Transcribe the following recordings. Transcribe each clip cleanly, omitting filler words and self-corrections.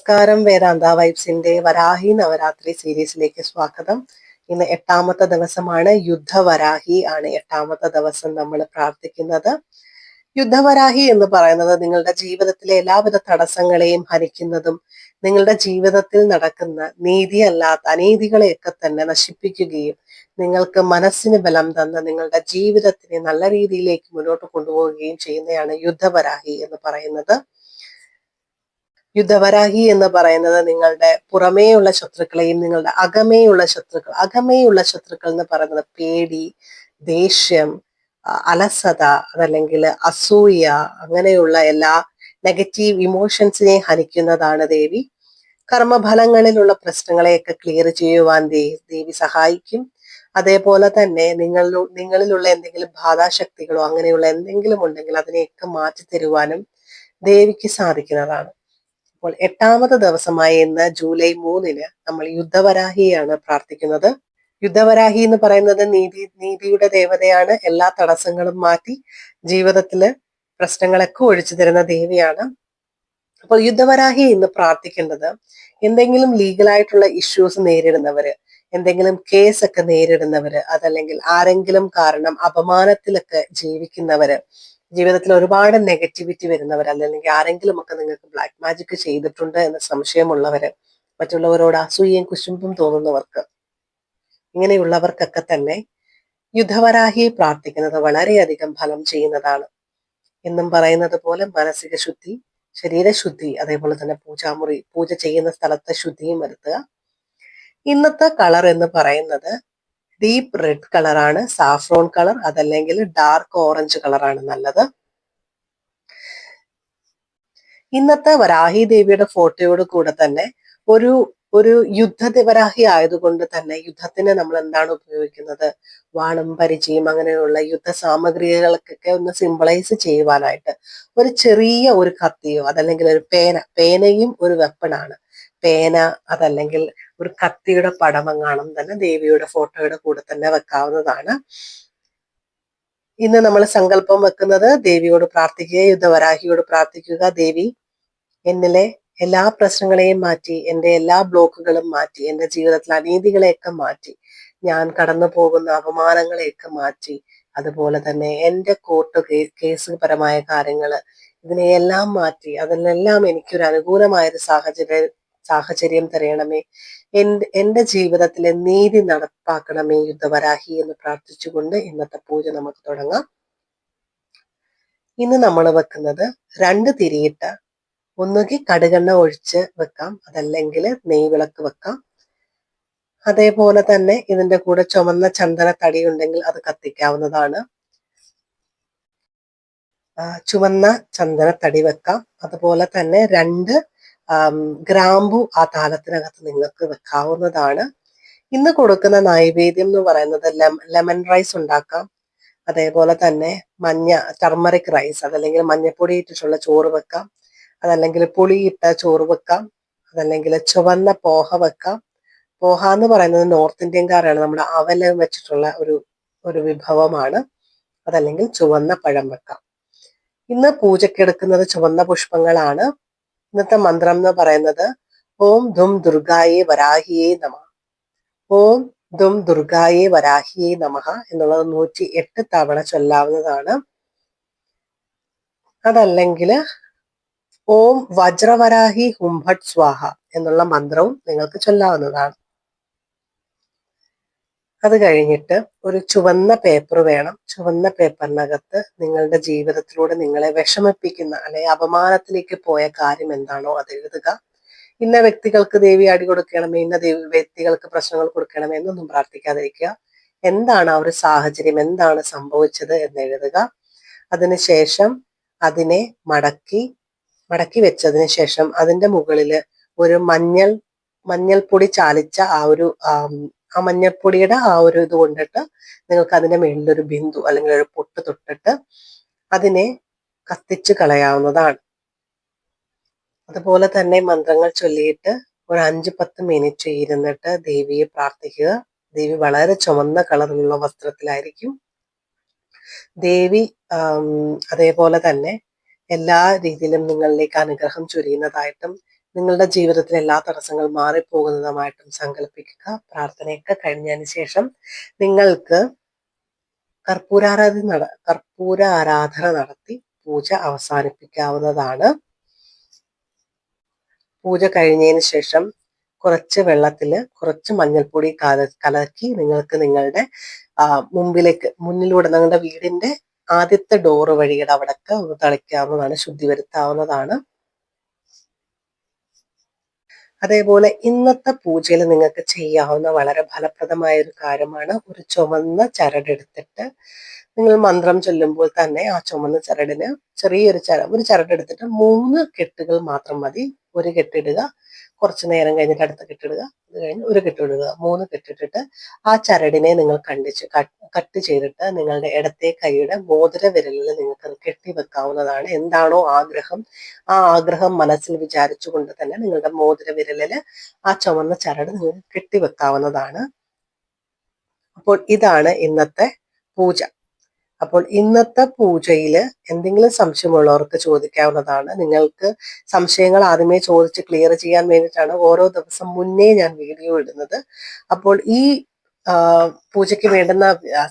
നമസ്കാരം. വേദാന്ത വൈബ്സിന്റെ വരാഹി നവരാത്രി സീരീസിലേക്ക് സ്വാഗതം. ഇന്ന് 8ാമത്തെ ദിവസമാണ്. യുദ്ധവരാഹി ആണ് 8ാമത്തെ ദിവസം നമ്മൾ പ്രാർത്ഥിക്കുന്നത്. യുദ്ധവരാഹി എന്ന് പറയുന്നത് നിങ്ങളുടെ ജീവിതത്തിലെ എല്ലാവിധ തടസ്സങ്ങളെയും ഹരിക്കുന്നതും നിങ്ങളുടെ ജീവിതത്തിൽ നടക്കുന്ന നീതിയല്ലാത്ത അനീതികളെയൊക്കെ തന്നെ നശിപ്പിക്കുകയും നിങ്ങൾക്ക് മനസ്സിന് ബലം തന്ന് നിങ്ങളുടെ ജീവിതത്തിനെ നല്ല രീതിയിലേക്ക് മുന്നോട്ട് കൊണ്ടുപോവുകയും ചെയ്യുന്നതാണ് യുദ്ധവരാഹി എന്ന് പറയുന്നത്. യുദ്ധവരാഹി എന്ന് പറയുന്നത് നിങ്ങളുടെ പുറമേയുള്ള ശത്രുക്കളെയും നിങ്ങളുടെ അകമേയുള്ള ശത്രുക്കൾ എന്ന് പറയുന്നത് പേടി, ദേഷ്യം, അലസത, അതല്ലെങ്കിൽ അസൂയ, അങ്ങനെയുള്ള എല്ലാ നെഗറ്റീവ് ഇമോഷൻസിനെ ഹനിക്കുന്നതാണ് ദേവി. കർമ്മഫലങ്ങളിലുള്ള പ്രശ്നങ്ങളെയൊക്കെ ക്ലിയർ ചെയ്യുവാൻ ദേവി സഹായിക്കും. അതേപോലെ തന്നെ നിങ്ങളിലുള്ള എന്തെങ്കിലും ബാധാശക്തികളോ അങ്ങനെയുള്ള എന്തെങ്കിലും ഉണ്ടെങ്കിൽ അതിനെയൊക്കെ മാറ്റി തരുവാനും ദേവിക്ക് സാധിക്കുന്നതാണ്. അപ്പോൾ 8ാമത്തെ ദിവസമായ ഇന്ന് ജൂലൈ 3 നമ്മൾ യുദ്ധവരാഹിയാണ് പ്രാർത്ഥിക്കുന്നത്. യുദ്ധവരാഹി എന്ന് പറയുന്നത് നീതിയുടെ ദേവതയാണ്. എല്ലാ തടസ്സങ്ങളും മാറ്റി ജീവിതത്തില് പ്രശ്നങ്ങളൊക്കെ ഒഴിച്ചു തരുന്ന ദേവിയാണ്. അപ്പോൾ യുദ്ധവരാഹി ഇന്ന് പ്രാർത്ഥിക്കേണ്ടത് എന്തെങ്കിലും ലീഗലായിട്ടുള്ള ഇഷ്യൂസ് നേരിടുന്നവര്, എന്തെങ്കിലും കേസൊക്കെ നേരിടുന്നവര്, അതല്ലെങ്കിൽ ആരെങ്കിലും കാരണം അപമാനത്തിലൊക്കെ ജീവിക്കുന്നവര്, ജീവിതത്തിൽ ഒരുപാട് നെഗറ്റിവിറ്റി വരുന്നവർ, അല്ലെങ്കിൽ ആരെങ്കിലും ഒക്കെ നിങ്ങൾക്ക് ബ്ലാക്ക് മാജിക് ചെയ്തിട്ടുണ്ട് എന്ന സംശയമുള്ളവര്, മറ്റുള്ളവരോട് അസൂയയും കുശുമ്പും തോന്നുന്നവർക്ക്, ഇങ്ങനെയുള്ളവർക്കൊക്കെ തന്നെ യുദ്ധവരാഹിയെ പ്രാർത്ഥിക്കുന്നത് വളരെയധികം ഫലം ചെയ്യുന്നതാണ്. എന്നും പറയുന്നത് പോലെ മാനസിക ശുദ്ധി, ശരീരശുദ്ധി, അതേപോലെ തന്നെ പൂജ ചെയ്യുന്ന സ്ഥലത്തെ ശുദ്ധിയും വരുത്തുക. ഇന്നത്തെ കളർ എന്ന് പറയുന്നത് ഡീപ്പ് റെഡ് കളറാണ്, സാഫ്രോൺ കളർ, അതല്ലെങ്കിൽ ഡാർക്ക് ഓറഞ്ച് കളറാണ് നല്ലത്. ഇന്നത്തെ വരാഹി ദേവിയുടെ ഫോട്ടോയോട് കൂടെ തന്നെ ഒരു വരാഹി ആയതുകൊണ്ട് തന്നെ യുദ്ധത്തിന് നമ്മൾ എന്താണ് ഉപയോഗിക്കുന്നത്, വാളും പരിചയം അങ്ങനെയുള്ള യുദ്ധ സാമഗ്രികൾക്കൊക്കെ ഒന്ന് സിംബലൈസ് ചെയ്യുവാനായിട്ട് ഒരു ചെറിയ ഒരു കത്തിയോ അതല്ലെങ്കിൽ ഒരു പേനയും ഒരു വെപ്പണാണ്. പേന അതല്ലെങ്കിൽ ഒരു കത്തിയുടെ പടമെങ്ങാനും തന്നെ ദേവിയുടെ ഫോട്ടോയുടെ കൂടെ തന്നെ വെക്കാവുന്നതാണ്. ഇന്ന് നമ്മൾ സങ്കല്പം വെക്കുന്നത് ദേവിയോട് പ്രാർത്ഥിക്കുക, യുദ്ധവരാഹിയോട് പ്രാർത്ഥിക്കുക. ദേവി, എന്നിലെ എല്ലാ പ്രശ്നങ്ങളെയും മാറ്റി, എൻ്റെ എല്ലാ ബ്ലോക്കുകളും മാറ്റി, എൻ്റെ ജീവിതത്തിലെ അനീതികളെയൊക്കെ മാറ്റി, ഞാൻ കടന്നു പോകുന്ന അപമാനങ്ങളെയൊക്കെ മാറ്റി, അതുപോലെ തന്നെ എൻ്റെ കോർട്ട് കേസ് പരമായ കാര്യങ്ങള് ഇതിനെയെല്ലാം മാറ്റി അതിനെല്ലാം എനിക്കൊരു അനുകൂലമായൊരു സാഹചര്യം തരയണമേ. എൻ്റെ ജീവിതത്തിലെ നീതി നടപ്പാക്കണമേ യുദ്ധവരാഹി എന്ന് പ്രാർത്ഥിച്ചുകൊണ്ട് ഇന്നത്തെ പൂജ നമുക്ക് തുടങ്ങാം. ഇന്ന് നമ്മൾ വെക്കുന്നത് 2 തിരിയിട്ട, ഒന്നുകിൽ കടുകെണ്ണ ഒഴിച്ച് വെക്കാം, അതല്ലെങ്കിൽ നെയ്വിളക്ക് വെക്കാം. അതേപോലെ തന്നെ ഇതിന്റെ കൂടെ ചുമന്ന ചന്ദന തടി ഉണ്ടെങ്കിൽ അത് കത്തിക്കാവുന്നതാണ്. ചുവന്ന ചന്ദന തടി വെക്കാം. അതുപോലെ തന്നെ 2 ഗ്രാമ്പു ആ താലത്തിനകത്ത് നിങ്ങൾക്ക് വെക്കാവുന്നതാണ്. ഇന്ന് കൊടുക്കുന്ന നൈവേദ്യം എന്ന് പറയുന്നത് ലെമൺ റൈസ് ഉണ്ടാക്കാം. അതേപോലെ തന്നെ ടർമറിക് റൈസ്, അതല്ലെങ്കിൽ മഞ്ഞപ്പൊടി ഇട്ടിട്ടുള്ള ചോറ് വെക്കാം, അതല്ലെങ്കിൽ പുളിയിട്ട ചോറ് വെക്കാം, അതല്ലെങ്കിൽ ചുവന്ന പോഹ വെക്കാം. പോഹ എന്ന് പറയുന്നത് നോർത്ത് ഇന്ത്യൻകാരാണ്, നമ്മുടെ അവല് വെച്ചിട്ടുള്ള ഒരു വിഭവമാണ്. അതല്ലെങ്കിൽ ചുവന്ന പഴം വെക്കാം. ഇന്ന് പൂജയ്ക്കെടുക്കുന്നത് ചുവന്ന പുഷ്പങ്ങളാണ്. ഇന്നത്തെ മന്ത്രം എന്ന് പറയുന്നത് ഓം ധും ദുർഗായേ വരാഹിയേ നമ, ഓം ധും ദുർഗായേ വരാഹിയേ നമഃ എന്നുള്ളത് 108 തവണ ചൊല്ലാവുന്നതാണ്. അതല്ലെങ്കിൽ ഓം വജ്രവരാഹി ഹുംഭട്ട് സ്വാഹ എന്നുള്ള മന്ത്രവും നിങ്ങൾക്ക് ചൊല്ലാവുന്നതാണ്. അത് കഴിഞ്ഞിട്ട് ഒരു ചുവന്ന പേപ്പർ വേണം. ചുവന്ന പേപ്പറിനകത്ത് നിങ്ങളുടെ ജീവിതത്തിലൂടെ നിങ്ങളെ വിഷമിപ്പിക്കുന്ന അല്ലെങ്കിൽ അപമാനത്തിലേക്ക് പോയ കാര്യം എന്താണോ അത് എഴുതുക. ഇന്ന വ്യക്തികൾക്ക് ദേവി അടി കൊടുക്കണമേ, ഇന്ന വ്യക്തികൾക്ക് പ്രശ്നങ്ങൾ കൊടുക്കണമേ എന്നൊന്നും പ്രാർത്ഥിക്കാതിരിക്കുക. എന്താണ് ആ ഒരു സാഹചര്യം, എന്താണ് സംഭവിച്ചത് എന്ന് എഴുതുക. അതിനുശേഷം അതിനെ മടക്കി വെച്ചതിന് ശേഷം അതിന്റെ മുകളില് ഒരു മഞ്ഞൾപ്പൊടി ചാലിച്ച ആ മഞ്ഞൾപ്പൊടിയുടെ ആ ഒരു ഇത് കൊണ്ടിട്ട് നിങ്ങൾക്ക് അതിന്റെ മേളിലൊരു ബിന്ദു അല്ലെങ്കിൽ ഒരു പൊട്ട് തൊട്ടിട്ട് അതിനെ കത്തിച്ച് കളയാവുന്നതാണ്. അതുപോലെ തന്നെ മന്ത്രങ്ങൾ ചൊല്ലിയിട്ട് ഒരു 5-10 മിനിറ്റ് ഇരുന്നിട്ട് ദേവിയെ പ്രാർത്ഥിക്കുക. ദേവി വളരെ ചുവന്ന കളറിലുള്ള വസ്ത്രത്തിലായിരിക്കും. ദേവി അതേപോലെ തന്നെ എല്ലാ രീതിയിലും നിങ്ങളിലേക്ക് അനുഗ്രഹം ചൊരിയുന്നതായിട്ടും നിങ്ങളുടെ ജീവിതത്തിലെ എല്ലാ തടസ്സങ്ങളും മാറിപ്പോകുന്നതുമായിട്ടും സങ്കല്പിക്കുക. പ്രാർത്ഥനയൊക്കെ കഴിഞ്ഞതിന് ശേഷം നിങ്ങൾക്ക് കർപ്പൂര ആരാധന നടത്തി പൂജ അവസാനിപ്പിക്കാവുന്നതാണ്. പൂജ കഴിഞ്ഞതിന് ശേഷം കുറച്ച് വെള്ളത്തിൽ കുറച്ച് മഞ്ഞൾപ്പൊടി കലക്കി നിങ്ങൾക്ക് നിങ്ങളുടെ മുന്നിലൂടെ നിങ്ങളുടെ വീടിന്റെ ആദ്യത്തെ ഡോറ് വഴിയുടെ അവിടൊക്കെ ഒന്ന് തളിക്കാവുന്നതാണ്, ശുദ്ധി വരുത്താവുന്നതാണ്. അതേപോലെ ഇന്നത്തെ പൂജയിൽ നിങ്ങൾക്ക് ചെയ്യാവുന്ന വളരെ ഫലപ്രദമായ ഒരു കാര്യമാണ്, ഒരു ചുവന്ന ചരടെടുത്തിട്ട് നിങ്ങൾ മന്ത്രം ചൊല്ലുമ്പോൾ തന്നെ ആ ചുമന്ന ചരടിന് ഒരു ചരടെടുത്തിട്ട് 3 കെട്ടുകൾ മാത്രം മതി. ഒരു കെട്ടിടുക, കുറച്ചു നേരം കഴിഞ്ഞിട്ട് അടുത്ത കെട്ടിടുക, അത് കഴിഞ്ഞ് ഒരു കെട്ടിടുക, 3 കെട്ടിട്ടിട്ട് ആ ചരടിനെ നിങ്ങൾ കട്ട് ചെയ്തിട്ട് നിങ്ങളുടെ ഇടത്തെ കൈയുടെ മോതിര വിരലിൽ നിങ്ങൾക്ക് അത് കെട്ടി വെക്കാവുന്നതാണ്. എന്താണോ ആഗ്രഹം, ആ ആഗ്രഹം മനസ്സിൽ വിചാരിച്ചുകൊണ്ട് തന്നെ നിങ്ങളുടെ മോതിര വിരലില് ആ ചുവന്ന ചരട് നിങ്ങൾക്ക് കെട്ടിവെക്കാവുന്നതാണ്. അപ്പോൾ ഇതാണ് ഇന്നത്തെ പൂജ. അപ്പോൾ ഇന്നത്തെ പൂജയിൽ എന്തെങ്കിലും സംശയമുള്ളവർക്ക് ചോദിക്കാവുന്നതാണ്. നിങ്ങൾക്ക് സംശയങ്ങൾ ആദ്യമേ ചോദിച്ച് ക്ലിയർ ചെയ്യാൻ വേണ്ടിയിട്ടാണ് ഓരോ ദിവസം മുന്നേ ഞാൻ വീഡിയോ ഇടുന്നത്. അപ്പോൾ ഈ പൂജയ്ക്ക് വേണ്ടുന്ന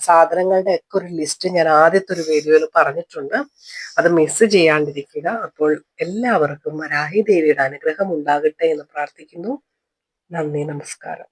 സാധനങ്ങളുടെ ഒക്കെ ഒരു ലിസ്റ്റ് ഞാൻ ആദ്യത്തെ ഒരു വീഡിയോയിൽ പറഞ്ഞിട്ടുണ്ട്. അത് മിസ് ചെയ്യാണ്ടിരിക്കുക. അപ്പോൾ എല്ലാവർക്കും വരാഹി ദേവിയുടെ അനുഗ്രഹം ഉണ്ടാകട്ടെ എന്ന് പ്രാർത്ഥിക്കുന്നു. നന്ദി, നമസ്കാരം.